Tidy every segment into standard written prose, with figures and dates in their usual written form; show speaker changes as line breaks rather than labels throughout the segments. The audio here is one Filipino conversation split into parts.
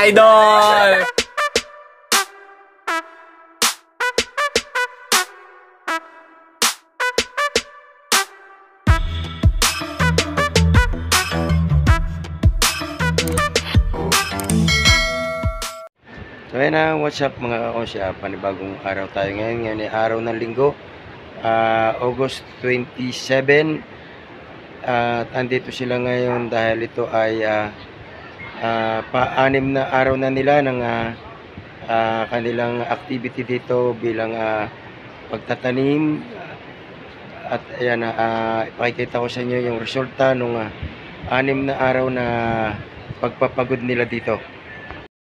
idol!
So ayun na, what's up mga kakonsya, panibagong araw tayo ngayon. Ngayon ay araw ng linggo, August 27. At andito sila ngayon dahil ito ay pa-anim na araw na nila ng kanilang activity dito bilang pagtatanim. At ayan, ipakikita ko sa inyo yung resulta ng 6 na araw na pagpapagod nila dito.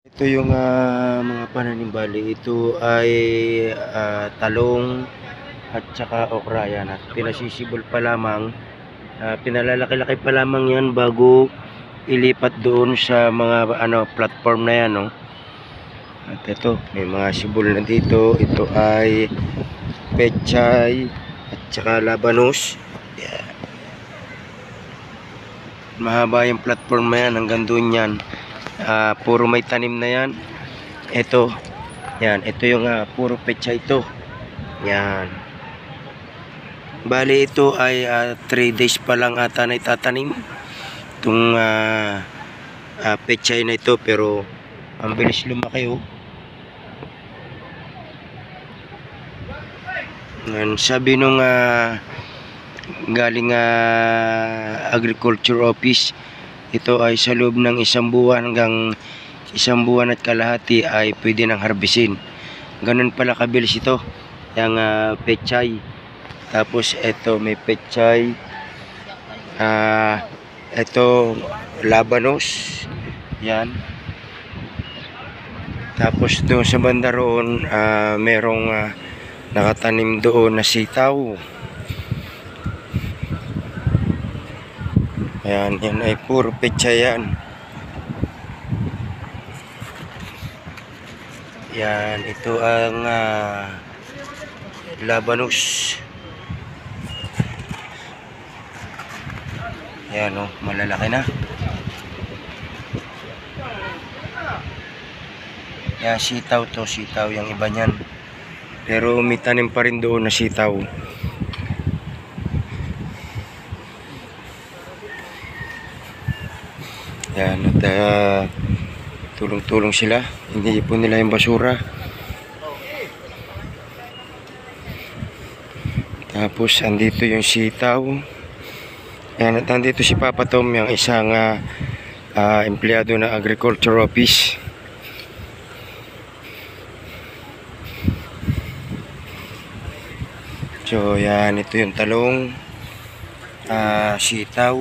Ito yung mga pananimbali. Ito ay talong at saka okra. Yan, at pinasisibol pa lamang, pinalalaki-laki pa lamang yan bago ilipat doon sa mga platform na yan, no? At ito, may mga sibol na dito. Ito ay pechay at saka labanos. Yan. Mahaba yung platform na yan, hanggang doon yan. Puro may tanim na yan. Ito, yan, ito yung puro pecha ito. Yan. Bali ito ay 3 days pa lang ata na itatanim itong pechay na ito, pero ang bilis lumaki, oh. Yan, sabi nung galing agriculture office, ito ay sa loob ng 1 buwan hanggang 1 buwan at kalahati ay pwede nang harbisin. Ganun pala kabilis ito, yung pechay. Tapos ito may pechay, ito labanos, yan. Tapos doon sa banda roon, merong nakatanim doon na sitaw. Ayan, yan ay puro pecha yan. Yan, ito ang labanos. Yan, oh, malalaki na. Yan, sitaw to, sitaw yung iba niyan. Pero may tanim pa rin doon na sitaw. Yan, at tulong-tulong sila, hindi po nila yung basura. Tapos andito yung sitaw. Yan, at andito si Papa Tom, yung isang empleyado ng agriculture office. So yan, ito yung talong, sitaw.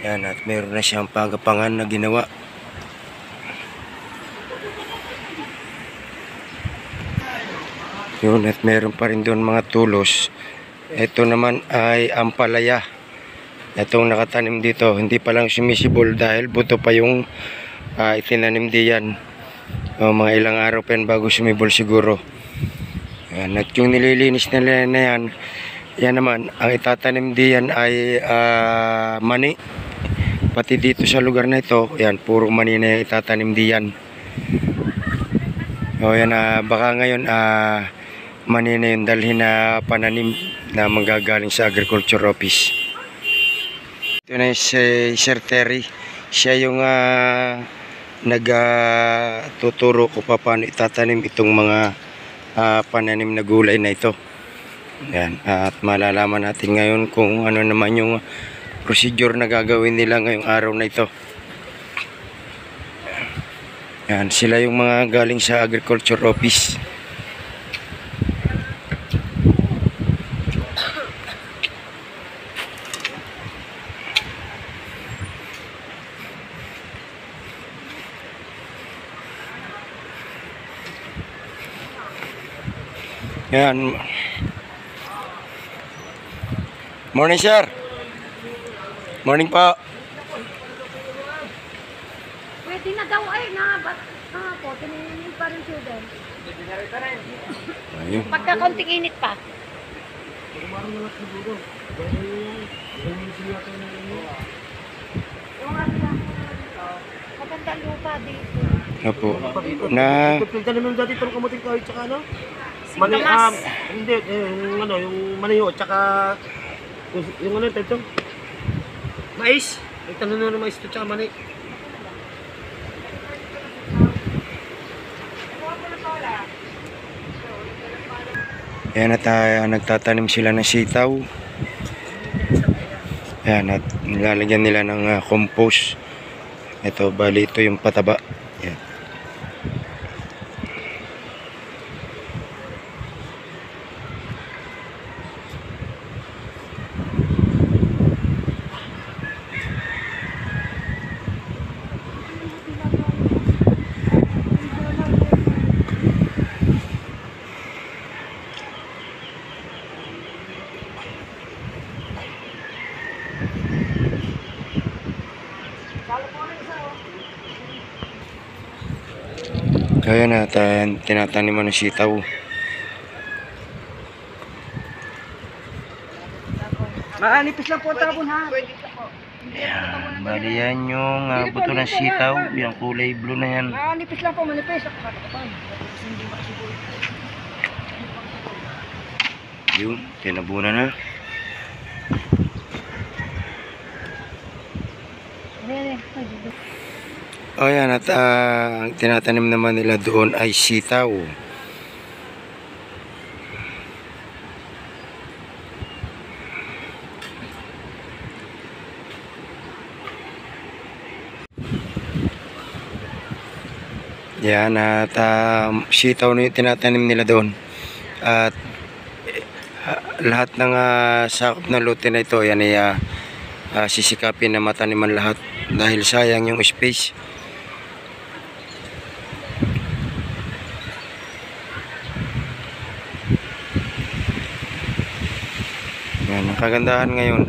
Yan, at meron na siyang pagapangan na ginawa. Yun, at meron pa rin doon mga tulos. Ito naman ay ampalaya. Itong nakatanim dito, hindi pa lang sumisibol dahil buto pa yung itinanim diyan. Mga ilang araw pa yan bago sumibol siguro. Yan, at yung nililinis nila na yan, yan naman, ang itatanim diyan ay mani. Pati dito sa lugar na ito, yan, puro mani na itatanim diyan. O yan, baka ngayon mani na yung dalhin na pananim na manggagaling sa agriculture office. Ito na si Sir Terry. Siya yung nagtuturo ko paano itatanim itong mga pananim na gulay na ito. Yan, at malalaman natin ngayon kung ano naman yung procedure na gagawin nila ngayong araw na ito. Yan, sila yung mga galing sa agriculture office. Yan. Morning, sir. Morning po.
Pwede na daw ay na po, tininin pa rin siya doon.
Ayun.
Pagka konting init pa. Yung ano lang.
Opo.
Pag-ikot.
Na
Pinta naman dati itong kamuting kahoy tsaka ano?
Singkamas.
Hindi, yung ano, yung maniyo tsaka yung ano ito? Mais. May tanong na ng mais ito tsaka mani.
Ayan at nagtatanim sila ng sitaw. Ayan at nilalagyan nila ng compost. Ito, bali ito yung pataba. Ayan. Kaya na tinataniman ng sitaw.
Maanipis lang po tapon ha.
Ayan, bali yan yung buto ng sitaw. Yung kulay blue na yan.
Maanipis lang po, manipis.
Yun, tinabunan na. O yan, at ang tinatanim naman nila doon ay sitaw. Yan, at sitaw na yung tinatanim nila doon. At lahat ng sakop ng lote na ito, yan ay sisikapin na mataniman lahat dahil sayang yung space. Yan, ang kagandahan ngayon,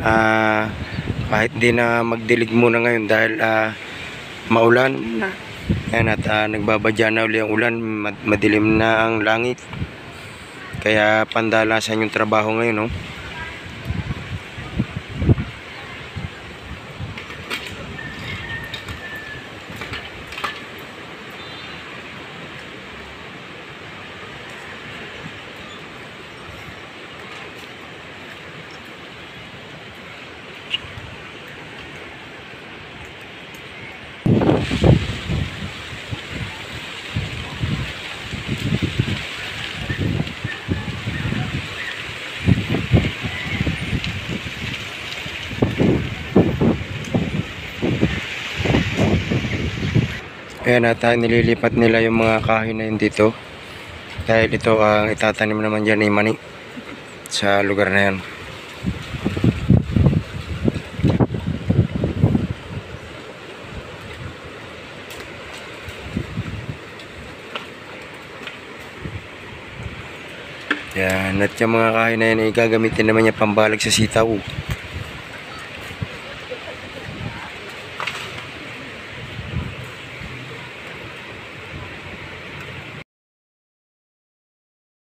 kahit di na magdilig muna ngayon dahil maulan. Yan, at nagbabadya na uli ang ulan, madilim na ang langit. Kaya pandalasan yung trabaho ngayon, no? Ayan, at nililipat nila yung mga kahoy na yun dito. Dahil ito ang itatanim naman dyan ni mani sa lugar na yan. Yan, at yung mga kahoy na yan ay gagamitin naman niya pambalag sa sitaw.